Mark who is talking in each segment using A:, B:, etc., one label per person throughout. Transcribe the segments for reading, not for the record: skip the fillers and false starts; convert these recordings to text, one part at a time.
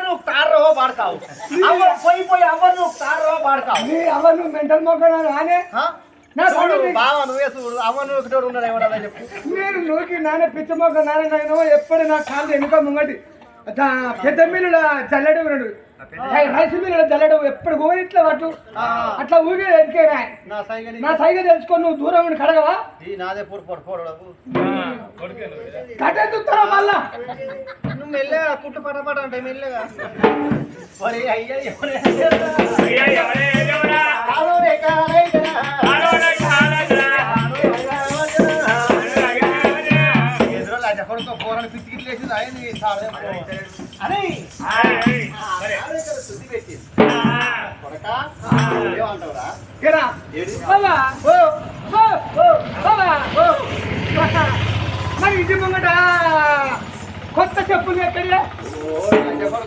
A: నువ్వు తారో పాడతావు పోయి అవ్వరు నువ్వు తారో పాడతావు
B: అవర్ నువ్వు మెంటల్ మొక్కనే
A: బావ నువ్వే చూడు అవ్వ నువ్వు ఉన్నాడు ఎవడన్నా చెప్పు
B: నేను నూకి నానే పిచ్చ మొక్క నాన్న ఎప్పుడు నా కాళ్ళు వెనుక ముంగటి పెద్ద మిల్లుల జల్లెడు ఉన్నాడు రైస్ మిల్లుల జల్లెడు ఎప్పుడు పోయి ఇట్లా పట్టు అట్లా ఊగే ఎదికేనా నా సైగ తెలుసుకో నువ్వు దూరం ఉండి కడగవా కట్టే చూస్తారా మళ్ళా
A: నువ్వు మెల్లగా కుట్టు పటపట అంటే మెల్లగా పోరాని పిచ్చికి లేచింది అయింది
B: మరి ఇంటి ముంగట కొత్త చెప్పులు ఎక్కడ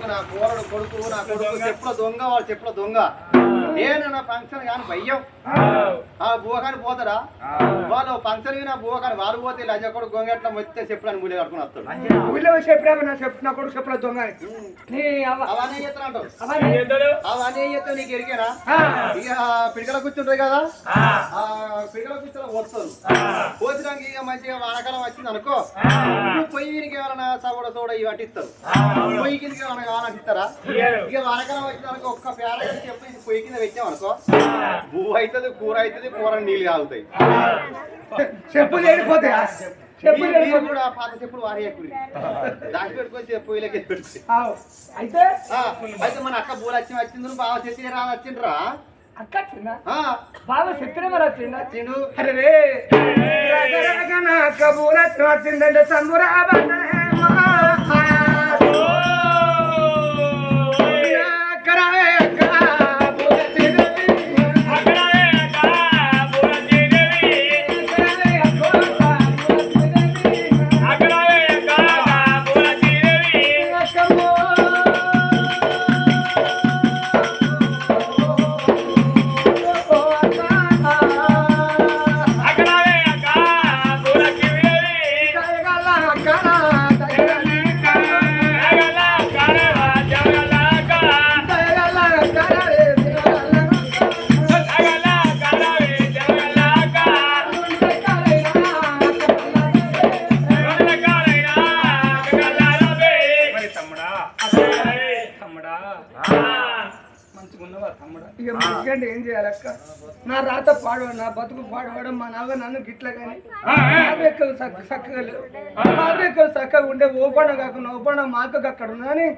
A: నా కూరడు కొడుకు నా కొడుకు చెప్పుల దొంగ వాడు చెప్పుల దొంగ నేను నా ఫంక్షన్ కానీ భయ్యం ఆ బువ్వకాని పోతారా వాళ్ళు ఫంక్షన్ నా బువ్వకాని వారు పోతే లజ కొడుకు గొంగట్ల మొత్తం చెప్పులని మూలే కట్టుకుని వస్తాడు
B: చెప్పు నా కొడుకు చెప్పుల దొంగ
A: అవన్నీ చేస్తాను అవన్నీ చేస్తావు నీకు ఎరికేనా ఇక పిడికల కూర్చుంటాయి కదా ఆ పిడికల కూర్చొని వస్తారు పోసినాక ఇక మంచిగా వానకాలం వచ్చింది అనుకో నువ్వు పొయ్యి వీరికి ఏమైనా సోడ ఇవి అంటిస్తారు పొయ్యి కిందకి ఏమైనా కావాలని ఇస్తారా ఇక వానకాలం వచ్చింది అనుకో ఒక్క పేర చెప్పి పొయ్యి కింద పెట్టాం అనుకో భూ అవుతుంది కూర అవుతుంది కూర నీళ్ళు కాగుతాయి
B: చెప్పులు వెళ్ళిపోతాయా
A: చెప్పులు కూడా పాత చెప్పులు వారేయకుడి దాచి పెట్టుకొని పొయ్యిలోకి పెట్టుకుంది
B: అయితే
A: అయితే మన అక్క బూలు వచ్చింది బాగా చెత్తి రాదు వచ్చిండ్రా
B: అక్క వచ్చిందా బాగా చెప్తే మరి వచ్చిండు
A: అరే
B: కబూల వచ్చిందంటే సంబురా ఏం చేయాలి అక్క నా రాత పాడవాడు నా బతుకు పాడవాడు మా నాన్న నన్ను గిట్ల కానీ ఆవేకలు చక్కగా లేవు ఆవేకలు చక్కగా ఉండే ఓపండ కాకుండా ఓపండ మా అక్కకు అక్కడ ఉన్నాని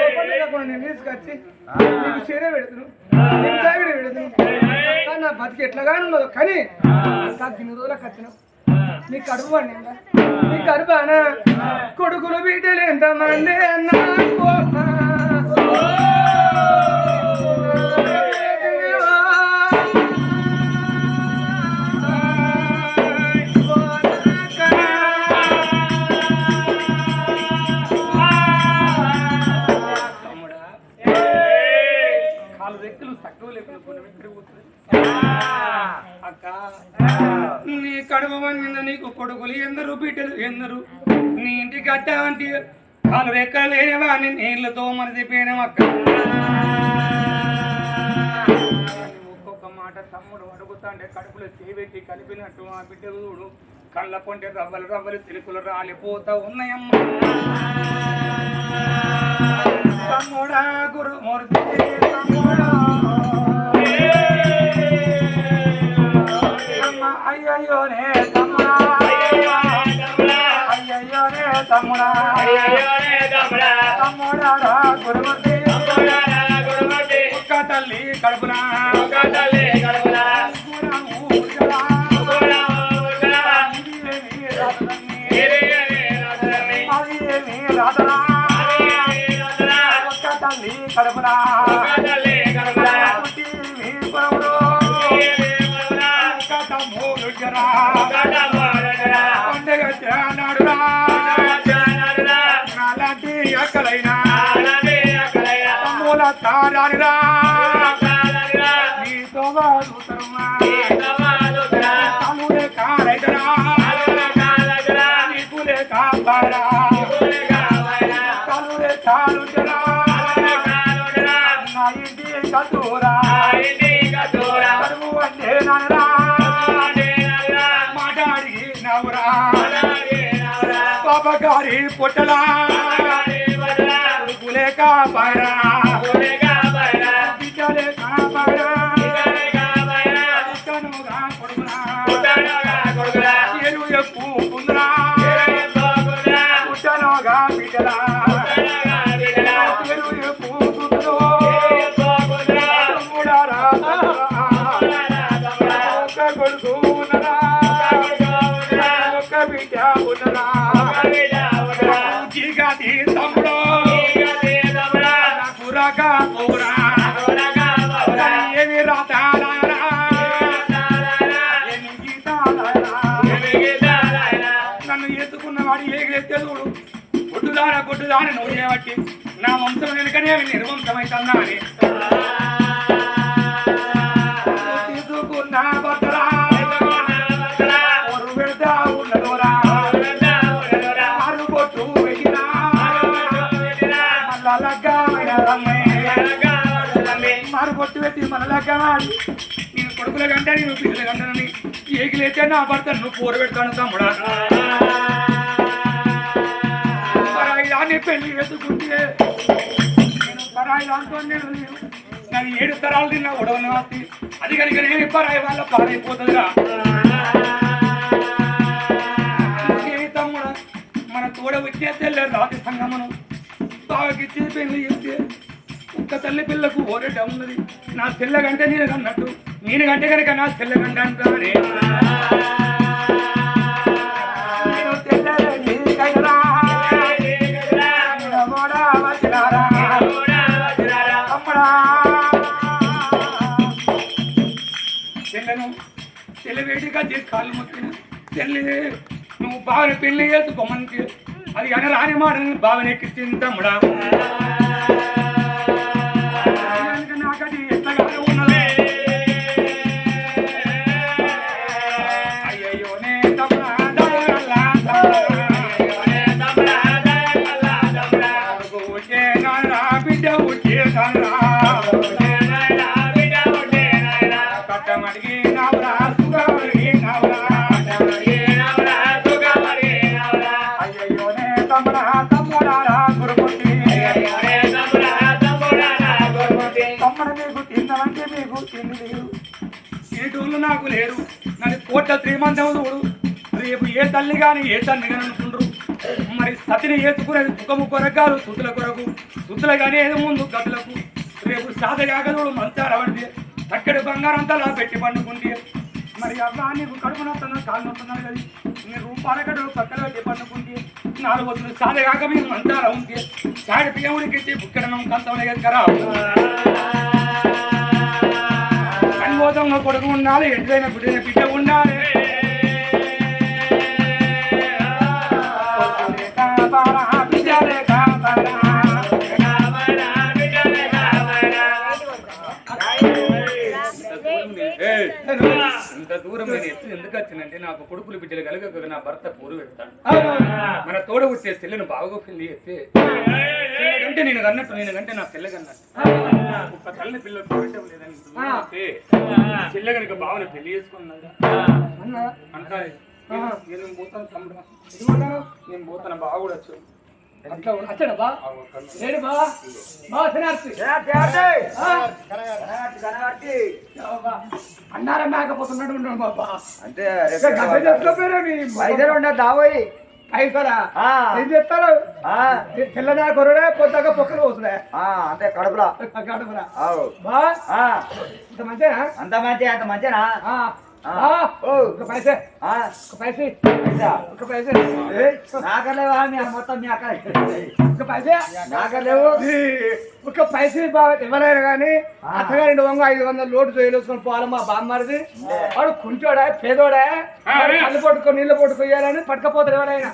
B: ఓపండ కాకుండా నేను తీసుకొచ్చి నీకు చీర పెడుతును నీకు తాగిడ పెడుతును నా బతుకు ఎట్లాగానే ఉండదు కానీ ఇన్ని రోజులకు వచ్చినావు నీ కడుపు పండి నీ కడుపు అనా కొడుకులు బిడ్డలు ఎంతమంది అన్నా అక్క నీ కడుపు మీద నీకు కొడుకులు ఎందరు బిడ్డలు ఎందరు నీ ఇంటికి అట్టావంటి వాళ్ళు రెక్క లేనివా అని నీళ్లతో మరిచిపోయినాం అక్క ఒక్కొక్క మాట తమ్ముడు అడుగుతాంటే కడుపులో చేపెట్టి కలిపినట్టు ఆ బిడ్డలు చూడు కళ్ళ కొంటే రవ్వలు రవ్వలు సిలుకులు రాలిపోతా ఉన్నాయమ్మా తమ్ముడా గురుమూర్తి తమ్ముడా అయ్యయ్యోనే తమ్ముడా అయ్యయ్యోనే తమ్ముడా తమ్ముడా గురుమూర్తి ఒక్క తల్లి కడుపునా ఒక్క తల్లి కడుపునా నాలాంటి అక్కలైనా తమ్ముల తారానిరా నీతో తమ్ముడే కారైతరా నీకులే కాపారా తమ్ముడ
C: అలవే కాలుంటరా నా ఇంటి కతూరా కరువు అంటే నానరా మాటాడి నవ్వురా పాపగారి పొట్టలా లేక పైరా బిడ్డలే కాపాడా పుట్టనుగా కొడుకురా ఎరు ఎక్కువ పుట్టనుగా బిడ్డలా ఎరు ఎక్కువ ఒక కొడుకు ఉన్నరా ఒక బిడ్డ ఉన్నరా జిగాది తమ్ముడు కూరగా కూరా ఏమి రాతారా ఏమి గీతారా నన్ను ఎత్తుకున్నవాడు ఏగిరెత్తేదుడు కొట్టుదాని నువ్వు చేయబట్టి నా వంశం వెనుకనే నిర్వంశమైతుందా అని తీసుకున్న భర్తరా ఒరు పెడతా ఉన్నదోరా ఆరు కొట్టు వెయ్యినా మళ్ళా లగ్గామైన మారు కొట్టు పెట్టి మన లగ్గాడి నేను కొడుకుల గంట నేను పిల్లల గంటనని ఏగిలైతే నా భర్త నువ్వు కూర పెడతాను తమ్ముడా పరాయిదాన్ని పెళ్లి ఎత్తుకుంటే నేను పరాయిదాంతో నేను నాకు 7 తరాలు తిన్నా ఉడవని వాసి అది కనుక నేను పరాయి వాళ్ళ పారైపోతుందిరా తమ్ముడా మన తోడ వచ్చే తెల్ల రాతి సంగమను బావకిచ్చి పెళ్లి చేస్తే ఒక్క తల్లి పిల్లకు ఓరేట ఉన్నది నా తెల్లగంటే నేను అన్నట్టు నేను గంటే కనుక నా తెల్లగంట అంటానే నేను తెల్లని కైనరా తెల్లను తెల్లవేడిగా చేసి కాళ్ళు మొక్కిన తెల్లి నువ్వు బావని పెళ్లి చేసుకోమనికి అది అని రాని మాట బావని ఎక్కించింది తమ్ముడా నాకది ఎట్లాగానే ఉన్నదే అయ్యయ్యోనే తమ్ముడా బిడ్డ వచ్చే కట్టమడిగి నావురా సుగమడిగి నావురా అయ్యయ్యోనే తమ్ముడా తమ్ముడారా గురుమూర్తి తమ్ముడు మీకు తిన్నవంటే మీకు తిండి లేరు తినేటోళ్ళు నాకు లేరు నన్ను కోట్ల శ్రీమంతం చూడు రేపు ఏ తల్లి కానీ ఏ తల్లి కానీ అనుకుంటారు మరి సతిని వేసుకునేది సుఖము కొరకాలు సుతుల కొరకు సుతుల కానీ ఏది ముందు గతులకు రేపు సాధయాగదుడు మంచారు అవడితే అక్కడి బంగారం అంతా అలా పెట్టి పండుకుంటే మరి అబ్బా నీకు కడుపు నొస్తున్నా కాళ్ళు నొస్తున్నాను కదా నీ రూపాయల కడుపు పక్కన పెట్టి పండుకుంటే 4 రోజులు సాధయాగ మీరు మంచారా ఉంటే సాడి పియ్యముడికి బుక్కడనం కంతం లేదు కదా అనుభూతంగా కొడుకు ఉండాలి ఎటువైన పుట్టిన బిడ్డ ఉండాలి ఇంత దూరం నేను ఎందుకు వచ్చినంటే నాకు కొడుకులు బిడ్డలు కలగక నా భర్త పూరు పెడతాను మన తోడ వచ్చే చెల్లెను బాగా పెళ్లి చేస్తే అంటే నేను అన్నట్టు నేను కంటే నా చెల్లెగన్నట్టు ఒక్క తల్లి పిల్లలు చూడటం లేదని చెల్లె కనుక బావని పెళ్లి చేసుకున్నాడు అంటారు నేను పోతాను తమ్ముడు నేను పోతాను బావ కూడా వచ్చు అట్లా వచ్చాడు బా లేడు బా బా అన్నారా మేకపోతున్నాడు ఉన్నాడు బాబా అంటే పైసలు ఉండ దావోయి పైసలా ఏం చెప్తారు తెల్లదా కొరడే పొద్దాక పొక్కలు పోతుందా అంటే కడుపులా బా అంత మంచిగా అంత మంచిగా ఒక పైసలు ఎవరైనా కానీ అత్తగారి 500 లోటు చేయలేసుకొని పోవాలి మా బామ్మరిది వాడు కుంచోడా పేదోడా కళ్ళు పట్టుకో నీళ్ళు పట్టుకోయాలని పట్టుకపోతారు ఎవరైనా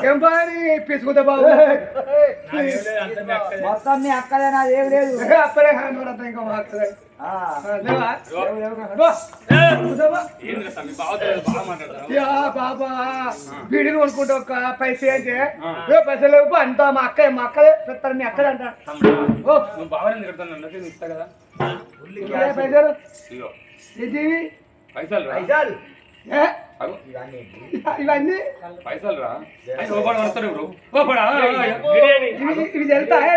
B: ఏం బాని పిసుకుతా బాబు
D: మొత్తం మీ అక్కలే నాది ఏం లేదు
B: అప్పుడే కనబడతా ఇంకా మా అక్కడే. యా బాబా బీడీలు కొనుక్కుంటా ఒక పైసే అంటే పైసలు లేవు అంతా మా అక్కలే చెప్తారు మీ అక్కడే అంట పైసలు
C: పైసలు
B: ఏ? ఇవన్నీ
C: పైసలు రా
B: ఇవి తెలుస్తాయా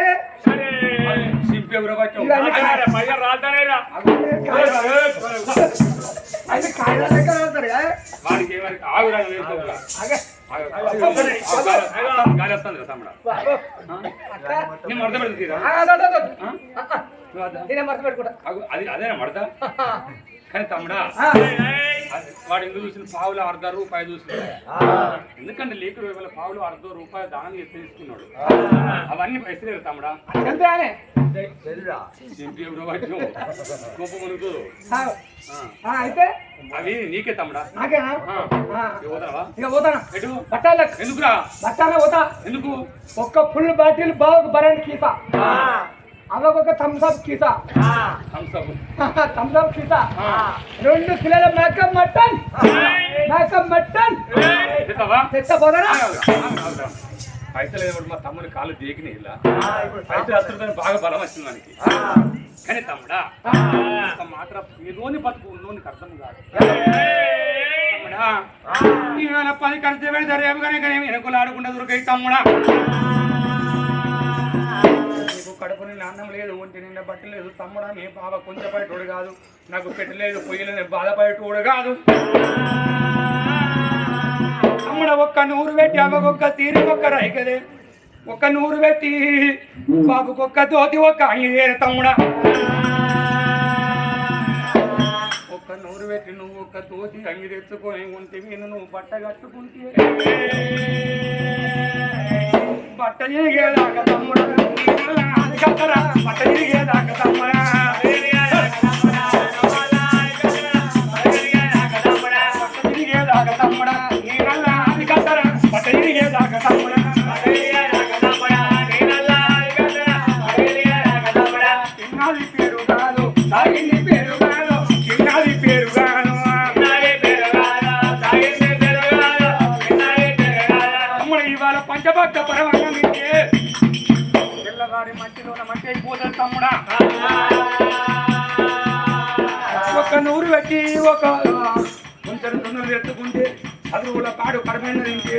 B: అయితే కాయలు లెక్క అవుతారు కదా నేనే మడత పెట్టుకుంటా
C: అదేనా మడతా కానీ తమ్ముడా వాడు ఎందుకు చూసిన పావులు ₹1.5 చూసినాడు ఎందుకంటే లీకులు వేల పావులు ₹1.5 దానం చేసి తీసుకున్నాడు అవన్నీ పైసలు తమ్ముడా
B: అంతేనే అయితే
C: అవి నీకే తమ్ముడా
B: నాకేనా
C: పోతావా
B: ఇక పోతానా
C: ఎటు
B: బట్టాలకు
C: ఎందుకురా
B: బట్టానే పోతా
C: ఎందుకు
B: ఒక్క ఫుల్ బాటిల్ బాగు బరాండ్ కీసా అదొక థమ్స్అప్ కీసా థమ్స్అప్ కీసా 2 కిలోల మేకప్ మటన్ తెచ్చబోదనా
C: పైసలు ఏమో మా తమ్ముని కాళ్ళు దేకిన ఇలా పైసలు వస్తుందని బాగా బలం వచ్చింది మనకి కానీ తమ్ముడా మాత్రం ఏదోని బతుకు ఉన్నోని అర్థం కాదు తమ్ముడా ఇవాళ 10 ఖర్చు పెడతారు ఏమి కానీ వెనుకలు ఆడకుండా దొరికాయి తమ్ముడా నీకు కడుపు నిండా అన్నం లేదు ఒంటి నిండా బట్టలు లేదు తమ్ముడా మీ బాబా కొంచెం బయటోడు కాదు నాకు పెట్టలేదు పొయ్యలేదు బాధపడేటోడు కాదు తమ్ముడ ఒక్క 100 పెట్టి అమ్మకొక్క తీరి ఒక్క రైకదే ఒక్క 100 పెట్టి బాబుకొక్క తోతి ఒక్క అంగిదేరు తమ్ముడా ఒక్క 100 పెట్టి నువ్వు ఒక్క తోతి అంగి తెచ్చుకొని ఉంటే నేను నువ్వు బట్ట కట్టుకుంటే బట్ట తిరిగేదాకా తమ్ముడా బట్ట తిరిగేదాకా తమ్ముడా తిరిగేదాకా తమ్ముడా నేనల్లా అది కట్టరా బట్ట తిరిగేదాకా తమ్ముడా చిన్నది పేరు కాదు తాగింది పేరు కాదు చిన్నది పేరు కాదు తమ్ముడు ఇవాళ పంచభక్త పరమాన్నం ఇచ్చే పిల్లగాడి మట్టిలోన మట్టి అయిపోతుంది తమ్ముడా ఒక 100 పెట్టి ఒక కొంచెం తొందరలు ఎత్తుకుంటే అది ఊళ్ళో కాడు కడమైన తింటే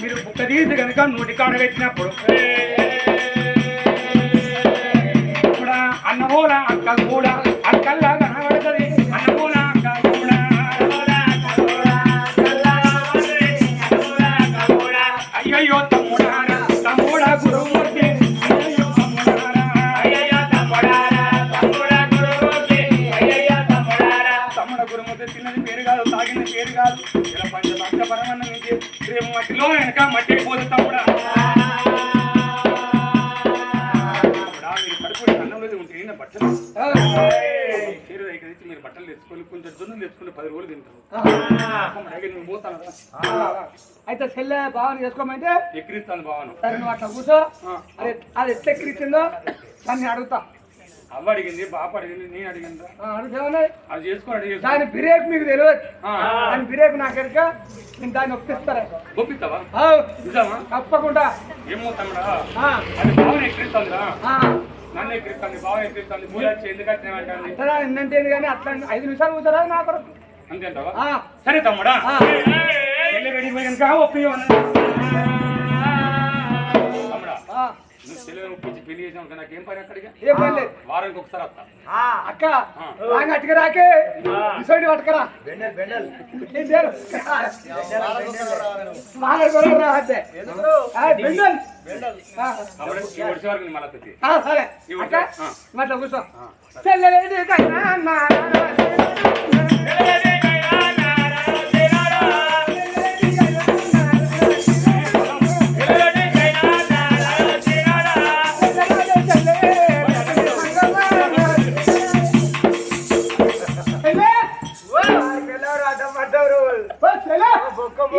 C: మీరు బుక్క తీసి కనుక 100 కాడ పెట్టినప్పుడు కూడా అన్నమూల అక్క కూడా అక్కల్లా కనబడుతుంది అన్నమూల అక్క కూడా అయ్యయ్యో తమ్ముడారా తమ్ముడా గురుమూర్తి అయ్యయ్యో తమ్ముడారా తమ్ముడ గురుమూర్తి తిన్నది పేరు కాదు తాగిన పేరు కాదు ఇలా పంచభక్త పరమన్నం నుంచి రేపు మట్టిలో వెనక మట్టి అయిపోతుంది తమ్ముడా మీరు కడుపు అన్నం లేదు ఉంటే బట్టలు పేరు దగ్గర నుంచి మీరు బట్టలు తెచ్చుకొని కొంచెం జొన్నులు తెచ్చుకొని 10 రోజులు తింటారు నువ్వు పోతాను
B: అయితే చెల్లె భావన చేసుకోమంటే
C: ఎక్కిరిస్తాను భావన
B: సరే నువ్వు అట్లా కూర్చో అది ఎట్లా ఎక్కిరిచ్చిందో దాన్ని అడుగుతా
C: అవ్వ అడిగింది బాప అడిగింది నేను అడిగిందా
B: అడుగుతామని
C: అది చేసుకోండి
B: దాని బిరేక్ మీకు తెలియదు దాని బిరేక్ నాకు ఎరక నేను దాన్ని ఒప్పిస్తారా
C: ఒప్పిస్తావా నిజమా
B: తప్పకుండా
C: ఏమో తమ్ముడా అది భావన ఎక్కిరిస్తుందిరా నన్ను ఎక్కిరిస్తుంది భావన ఎక్కిరిస్తుంది పూజ ఎందుకంటే
B: ఏంటంటే కానీ అట్లా 5 నిమిషాలు కూర్చోరా నా కొరకు
C: అంతేంటావా సరే తమ్ముడా వెళ్ళిపోయాక ఒప్పి తమ్ముడా నువ్వు చెల్లెలు ఒప్పించి పెళ్లి చేసాం నాకేం పని అక్కడికి వారానికి ఒకసారి వస్తా
B: అక్క అట్టుకు రాకే ఇసోటి పట్టుకరా
C: వరకు మళ్ళీ
B: సరే అట్లా కూర్చో చెల్లెలేది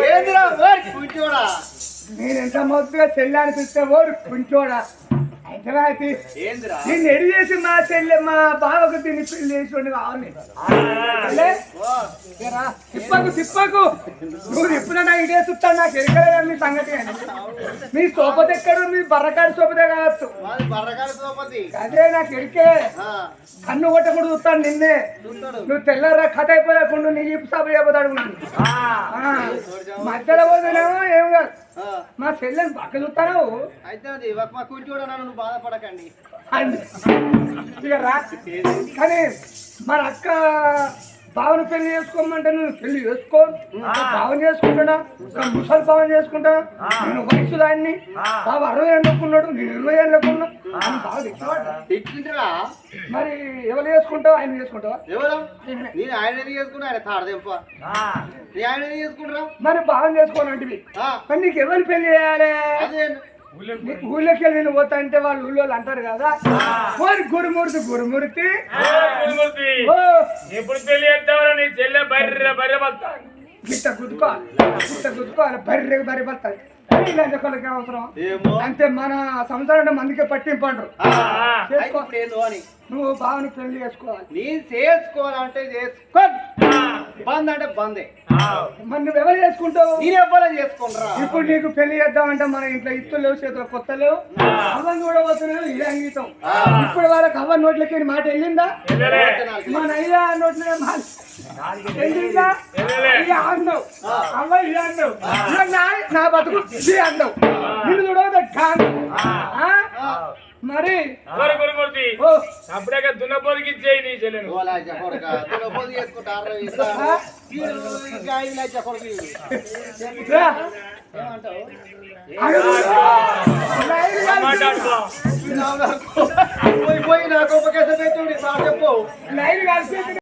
A: ఏందిరా
B: చెల్లానికి ఇస్తే ఓరు కొంచోడా అయితే
A: ఏందిరా
B: నిన్ను ఎడి చేసి మా చెల్లె మా బావకు తిని పెళ్లి చేసి కావాలి తిప్పకు నువ్వు ఇప్పుడు నాకు ఇదే చూస్తాను నాకు ఎరకలేదు మీ సంగతి మీ సోపతి ఎక్కడ మీ బర్రకాడి సోపతే కావచ్చు
A: బర్రకాడి సోపతి
B: అదే నాకు ఎరికే కన్ను కొట్టకుండా చూస్తాను నిన్నే నువ్వు తెల్లరా కథ అయిపోయకుండా నీ ఇప్పు సభ అయిపోతాడు మధ్యలో పోతున్నావు ఏం కాదు మా చెల్లెని పక్క చూస్తాను
A: అయితే మా కూర్చోడా నన్ను బాధపడకండి
B: ఇక రా కానీ మన అక్క బావను పెళ్లి చేసుకోమంటే నువ్వు పెళ్లి చేసుకో బావని చేసుకుంటున్నా ముసలి బావని చేసుకుంటా నేను వయసు దాన్ని బావ 60 ఏళ్ళకున్నాడు నేను 20 ఏళ్ళకున్నా బాగా
A: తెచ్చిండ్రా
B: మరి ఎవరు చేసుకుంటావు ఆయన చేసుకుంటావా
A: ఎవరు నేను ఆయన చేసుకున్నా ఆయన తాడదెంప ఆయన చేసుకుంటారా
B: మరి బావని చేసుకోనంటివి మరి నీకు ఎవరు పెళ్లి చేయాలి ఊళ్ళోకి వెళ్ళి నేను పోతా అంటే వాళ్ళు ఊళ్ళో అంటారు కదా గురుమూర్తి
C: ఎప్పుడు పెళ్లి చేద్దామని నీ చెల్లె బర్రె బతాను
B: గిట్ట గుద్దుకోవాలి బర్రె బతాయి ఇలాంటి అవసరం అంటే మన సంసారాన్ని మందికి పట్టింపంటారు నువ్వు బావని పెళ్లి చేసుకోవాలి
A: నేను చేసుకోవాలంటే చేసుకో బంద్ అంటే బందే
B: మరి నువ్వు ఎవరు చేసుకుంటావు
A: నేను ఎవరో చేసుకుంటారా
B: ఇప్పుడు నీకు పెళ్లి చేద్దామంటే మన ఇంట్లో ఇత్తులు లేవు చేతులు కొత్త లేవు అవ్వని కూడా పోతున్నావు ఇది అంగీతం ఇప్పుడు వాళ్ళకి అవ్వ నోట్లకి మాట వెళ్ళిందా మన అయ్యా నోట్లే మాట వెళ్ళిందా అన్నావు అవ్వ ఇది అన్నావు నా బతుకు ఇది అన్నావు నిన్ను చూడవద్దు మరి
C: అప్పుడే దున్నపోదికి ఇచ్చేయి నీ చెల్లెను
A: పోయి నాకు ఉపకేసం చెప్పు
B: లైన్ కలిసి